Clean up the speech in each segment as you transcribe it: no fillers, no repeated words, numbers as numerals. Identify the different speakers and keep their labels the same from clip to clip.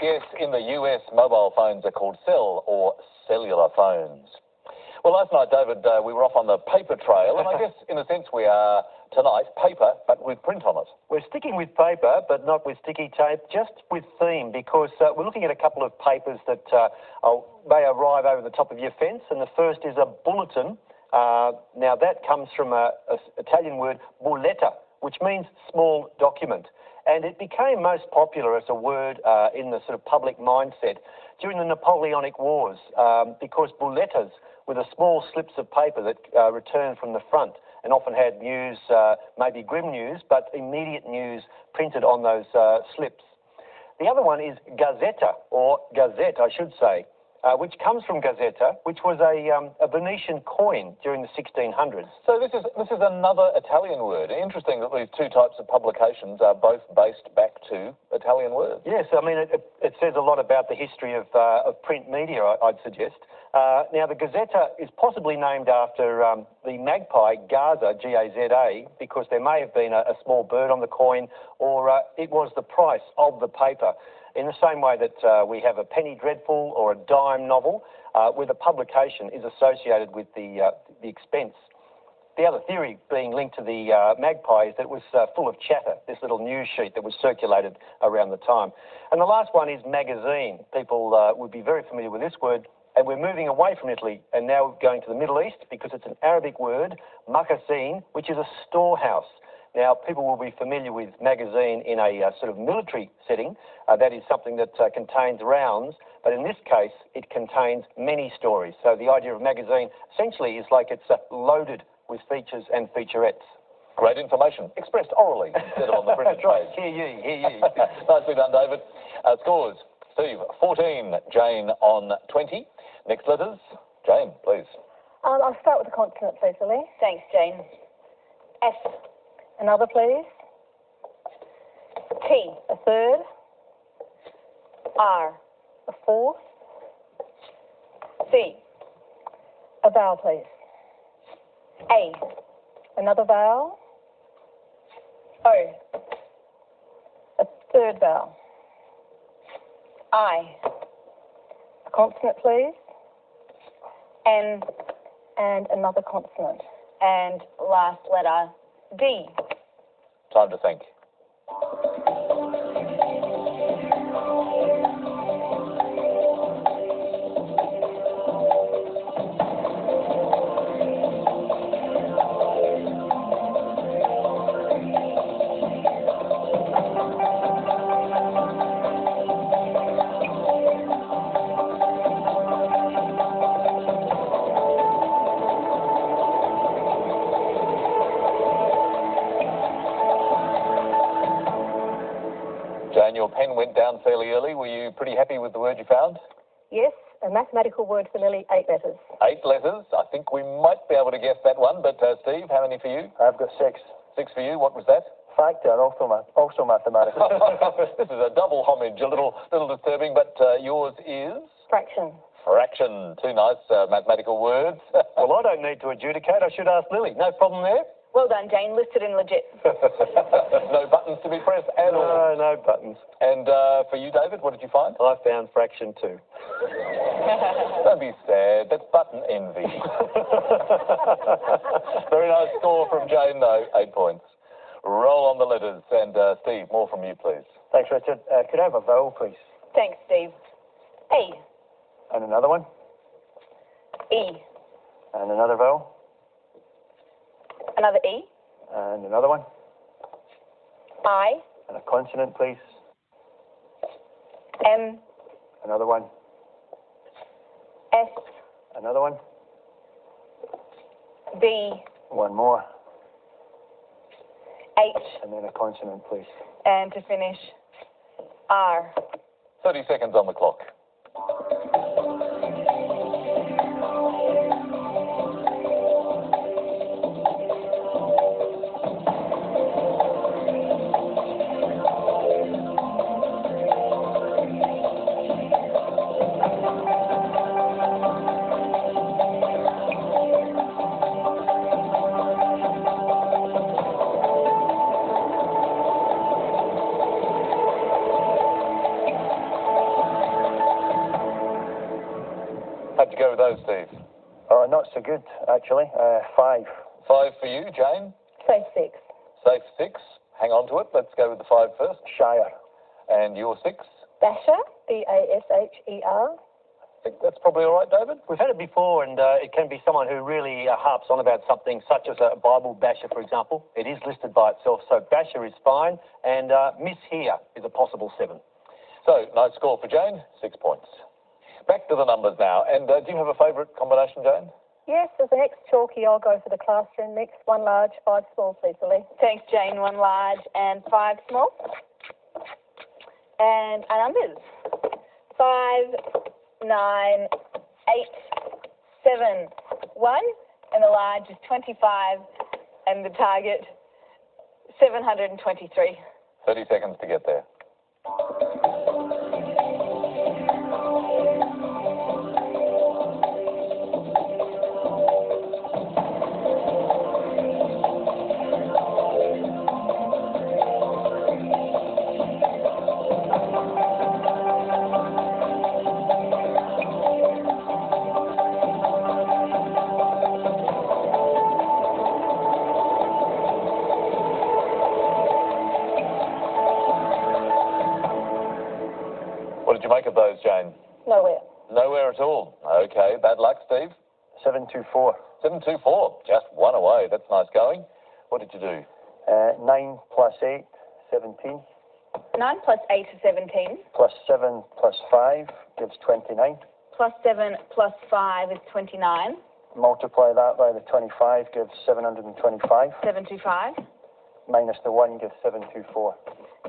Speaker 1: Yes, in the US, mobile phones are called cell or cellular phones. Well, last night, David, we were off on the paper trail, and I guess, in a sense, we are tonight paper, but with print on it.
Speaker 2: We're sticking with paper, but not with sticky tape, just with theme, because we're looking at a couple of papers that may arrive over the top of your fence, and the first is a bulletin. Now, that comes from an Italian word, bulletta, which means small document. And it became most popular as a word in the sort of public mindset during the Napoleonic Wars, because bullettas were the small slips of paper that returned from the front and often had news, maybe grim news, but immediate news printed on those slips. The other one is gazzetta, or gazette, I should say, which comes from gazzetta, which was a Venetian coin during the 1600s.
Speaker 1: So this is another Italian word. Interesting that these two types of publications are both based back to Italian words.
Speaker 2: Yes, I mean, it says a lot about the history of print media, I'd suggest. Now, the Gazzetta is possibly named after the magpie, Gaza, G-A-Z-A, because there may have been a small bird on the coin, or it was the price of the paper. In the same way that we have a penny dreadful or a dime novel, where the publication is associated with the expense. The other theory being linked to the magpie is that it was full of chatter, this little news sheet that was circulated around the time. And the last one is magazine. People would be very familiar with this word, and we're moving away from Italy and now going to the Middle East because it's an Arabic word, magazine, which is a storehouse. Now, people will be familiar with magazine in a sort of military setting. That is something that contains rounds, but in this case, it contains many stories. So the idea of magazine essentially is like it's loaded with features and featurettes.
Speaker 1: Great information, expressed orally instead of on the printed page.
Speaker 2: Hear ye, hear ye.
Speaker 1: Nicely done, David. Scores, Steve, 14, Jane on 20. Next letters, Jane, please.
Speaker 3: I'll start with the consonant, please, Lily.
Speaker 4: Thanks, Jane. S.
Speaker 3: Another, please.
Speaker 4: T.
Speaker 3: A third.
Speaker 4: R.
Speaker 3: A fourth.
Speaker 4: C.
Speaker 3: A vowel, please.
Speaker 4: A.
Speaker 3: Another vowel.
Speaker 4: O.
Speaker 3: A third vowel.
Speaker 4: I.
Speaker 3: A consonant, please.
Speaker 4: N.
Speaker 3: And another consonant.
Speaker 4: And last letter, D.
Speaker 1: Time to think. Jane, your pen went down fairly early. Were you pretty happy with the word you found?
Speaker 3: Yes, a mathematical word for Lily, 8 letters.
Speaker 1: 8 letters. I think we might be able to guess that one, but Steve, how many for you?
Speaker 2: I've got 6.
Speaker 1: 6 for you. What was that?
Speaker 2: Factor, also mathematical.
Speaker 1: This is a double homage, a little disturbing, but yours is?
Speaker 3: Fraction.
Speaker 1: Fraction. 2 nice mathematical words.
Speaker 2: Well, I don't need to adjudicate. I should ask Lily. No problem there?
Speaker 4: Well done, Jane. Listed and legit.
Speaker 1: No buttons to be pressed at all.
Speaker 2: No buttons.
Speaker 1: And for you, David, what did you find?
Speaker 2: I found fraction too.
Speaker 1: Don't be sad. That's button envy. Very nice score from Jane, though. 8 points. Roll on the letters. And Steve, more from you, please.
Speaker 2: Thanks, Richard. Could I have a vowel, please?
Speaker 4: Thanks, Steve. A.
Speaker 2: And another one?
Speaker 4: E.
Speaker 2: And another vowel?
Speaker 4: Another E.
Speaker 2: And another one?
Speaker 4: I.
Speaker 2: And a consonant, please.
Speaker 4: M.
Speaker 2: Another one?
Speaker 4: S.
Speaker 2: Another one?
Speaker 4: B.
Speaker 2: One more.
Speaker 4: H.
Speaker 2: And then a consonant, please.
Speaker 4: And to finish, R.
Speaker 1: 30 seconds on the clock. those, Steve?
Speaker 2: Oh, not so good, actually. 5.
Speaker 1: 5 for you, Jane.
Speaker 3: Say 6.
Speaker 1: Safe 6. Hang on to it. Let's go with the 5 first.
Speaker 2: Shire.
Speaker 1: And your 6?
Speaker 3: Basher, B-A-S-H-E-R.
Speaker 1: I think that's probably all right, David.
Speaker 2: We've had it before, and it can be someone who really harps on about something, such as a Bible basher, for example. It is listed by itself, so basher is fine, and miss here is a possible 7.
Speaker 1: So, nice score for Jane, 6 points. Back to the numbers now. And do you have a favourite combination, Jane?
Speaker 3: Yes, as the next chalky, I'll go for the classroom mix. 1 large, 5 small, please, Lily.
Speaker 4: Thanks, Jane. 1 large and 5 small. And our numbers. 5, 9, 8, 7, 1. And the large is 25. And the target, 723.
Speaker 1: 30 seconds to get there. What did you make of those, Jane?
Speaker 3: Nowhere.
Speaker 1: Nowhere at all. Okay, bad luck, Steve.
Speaker 2: 724.
Speaker 1: 724, just 1 away. That's nice going. What did you do?
Speaker 2: 9 plus 8, 17.
Speaker 4: 9 plus 8 is 17.
Speaker 2: Plus 7 plus 5 gives 29.
Speaker 4: Plus 7 plus 5 is 29.
Speaker 2: Multiply that by the 25 gives 725.
Speaker 4: 725.
Speaker 2: Minus the 1 gives 724.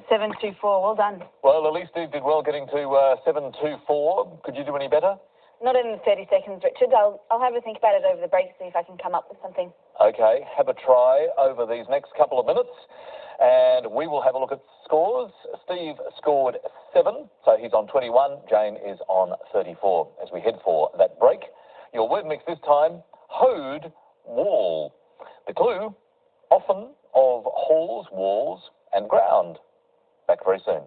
Speaker 4: 724, well done.
Speaker 1: Well, at least Steve did well getting to 724. Could you do any better?
Speaker 4: Not in 30 seconds, Richard. I'll have a think about it over the break, see if I can come up with something.
Speaker 1: Okay, have a try over these next couple of minutes, and we will have a look at scores. Steve scored 7, so he's on 21. Jane is on 34. As we head for that break, your word mix this time, hoed wall. The clue, often of halls, walls, and ground. Back very soon.